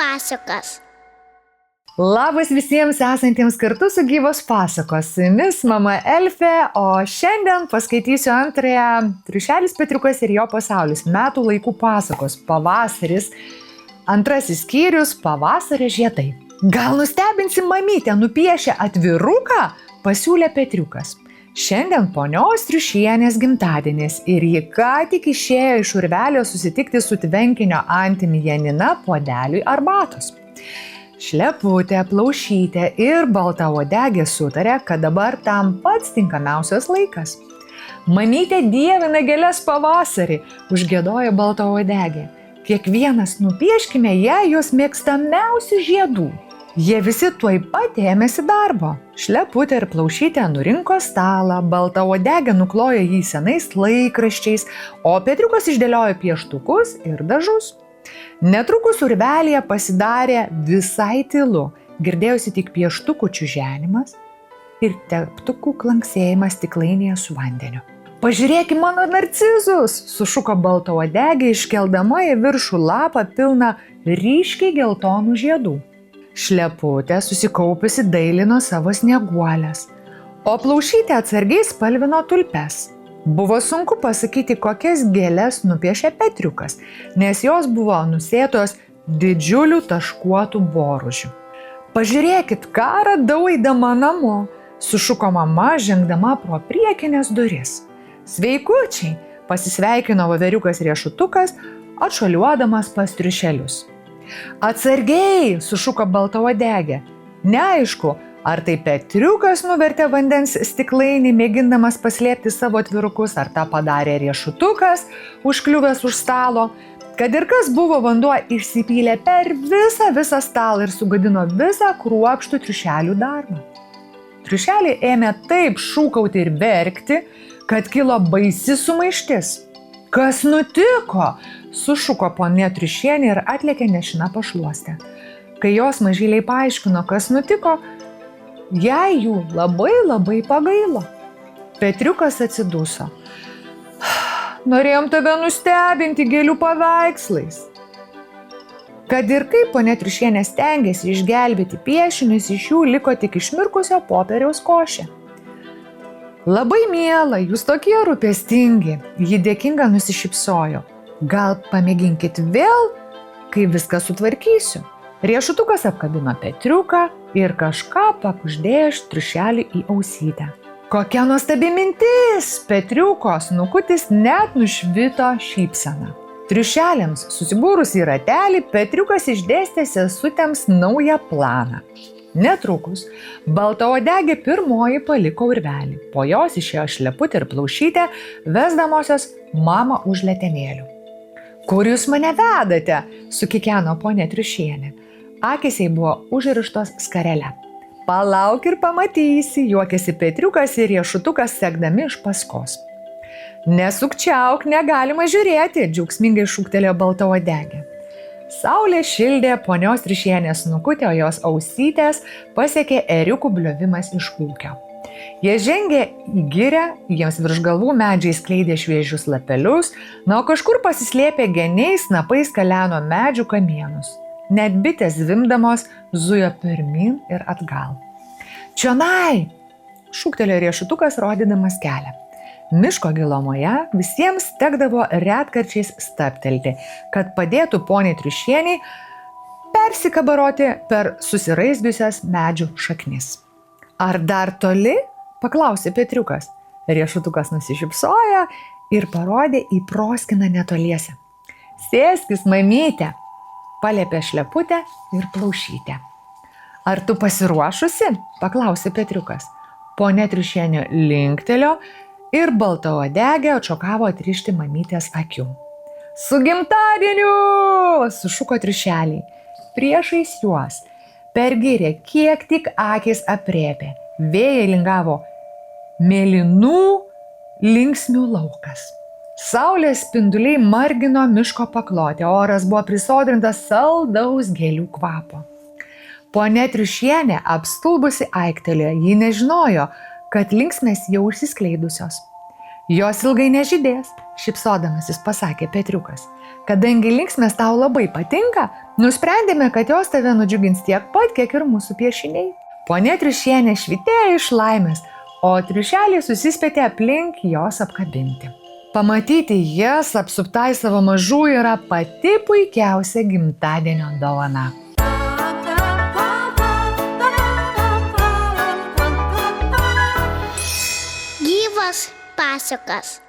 pasakos. Labas visiems esantiems kartu su Gyvos pasakos. Su jumis mama Elfė, o šiandien paskaitysiu antrąją Triušelis Petriukas ir jo pasaulis. Metų laikų pasakos. Pavasaris. Antrasis skyrius – Pavasario žiedai. Gal nustebinsi mamytę nupiešę atviruką? Pasiūlė Petriukas. Šiandien ponios Triušienės gimtadienis ir ji ką tik išėjo iš urvelio susitikti su tvenkinio antimi Janina puodeliui arbatos. Šleputė, Plaušytė ir Baltauodegė sutarė, kad dabar tam pats tinkamiausias laikas. Mamytė dievina gėles pavasarį, užgiedojo Baltauodegė. Kiekvienas nupieškime jai jos mėgstamiausių žiedų. Jie visi tuoj pat ėmėsi darbo. Šleputė ir Plaušytė nurinko stalą, Baltauodegė nuklojo jį senais laikraščiais, o Petriukas išdėliojo pieštukus ir dažus. Netrukus urvelėje pasidarė visai tylu, girdėjosi tik pieštukų čiuženimas ir teptukų klanksėjimas stiklainėje su vandeniu. Pažiūrėk į mano narcizus, sušuko Baltauodegė, iškeldama į viršų lapą pilną ryškiai geltonų žiedų. Šleputė susikaupusi dailino savo snieguolės, o Plaušytė atsargiai spalvino tulpes. Buvo sunku pasakyti, kokias gėles nupiešė Petriukas, nes jos buvo nusėtos didžiulių taškuotų boružių. Pažiūrėkit, ką radau eidama namo, sušuko mama, žengdama pro priekinės duris. Sveikučiai, pasisveikino voveriukas riešutukas, atšuoliuodamas pas triušelius. Atsargiai, sušuko Baltauodegė. Neaišku, ar tai Petriukas nuvertė vandens stiklainį, mėgindamas paslėpti savo atvirukus, ar tą padarė riešutukas, užkliuvęs už stalo. Kad ir kas buvo, vanduo išsipylė per visą stalą ir sugadino visą kruopštų triušelių darbą. Triušeliai ėmė taip šūkauti ir verkti, kad kilo baisi sumaištis. Kas nutiko? Sušuko ponia Triušienė ir atlėkė nešina pašluostę. Kai jos mažyliai paaiškino, kas nutiko, jai jų labai pagailo. Petriukas atsiduso. Norėjom tave nustebinti gėlių paveikslais. Kad ir kaip ponia Triušienė stengėsi išgelbėti piešinius, iš jų liko tik išmirkusio popieriaus košė. Labai miela, jūs tokie rūpestingi, ji dėkinga nusišypsojo. Gal pamėginkit vėl, kai viską sutvarkysiu. Riešutukas apkabino Petriuką ir kažką pakuždėjo triušelį į ausytę. Kokia nuostabi mintis! Petriuko snukutis net nušvito šypseną. Triušeliams susibūrus į ratelį, Petriukas išdėstė sesutėms naują planą. Netrukus Baltauodegė pirmoji paliko urvelį. Po jos išėjo Šleputė ir Plaušytė, vesdamosios mamą už letenėlių. Kur jūs mane vedate? Sukikeno ponia Triušienė. Akys jai buvo užrištos skarele. Palauk ir pamatysi, juokėsi Petriukas ir riešutukas sekdami iš paskos. Nesukčiauk, negalima žiūrėti, džiaugsmingai šūktelėjo Baltauodegė. Saulė šildė ponios Triušienės snukutę, o jos ausytės pasiekė ėriukų bliovimas iš ūkio. Jie žengė į girią, jiems virš galvų medžiai skleidė šviežius lapelius, o kažkur pasislėpė geniai snapais kaleno medžių kamienus. Net bitės zvimdamos zujo pirmyn ir atgal. Čionai! Šūktelėjo riešutukas, rodydamas kelią. Miško gilumoje visiems tekdavo retkarčiais stabtelti, kad padėtų poniai Triušienei persikabaroti per susiraizgiusias medžių šaknis. Ar dar toli? Paklausė Petriukas. Riešutukas nusišypsojo ir parodė į proskiną netoliese. Sėskis, mamyte, paliepė Šleputė ir Plaušytė. Ar tu pasiruošusi? Paklausė Petriukas. Ponia Triušienė linktelėjo ir Baltauodegė atšokavo atrišti mamytės akių. Su gimtadieniu! Sušuko triušeliai. Priešais juos per girią kiek tik akys aprėpė. Vėjai lingavo mėlynų linksmių laukas. Saulės spinduliai margino miško paklotę, oras buvo prisodrintas saldaus gėlių kvapo. Ponia Triušienė apstulbusi aiktelėjo, ji nežinojo, kad linksmės jau išsiskleidusios. Jos ilgai nežydės, šypsodamasis pasakė Petriukas. Kadangi linksmės tau labai patinka, nusprendėme, kad jos tave nudžiugins tiek pat, kiek ir mūsų piešiniai. Ponia triušienė švytėjo iš laimės, o triušeliai susispėtė aplink jos apkabinti. Pamatyti jas apsuptai savo mažų yra pati puikiausia gimtadienio dovana. Gyvos pasakos.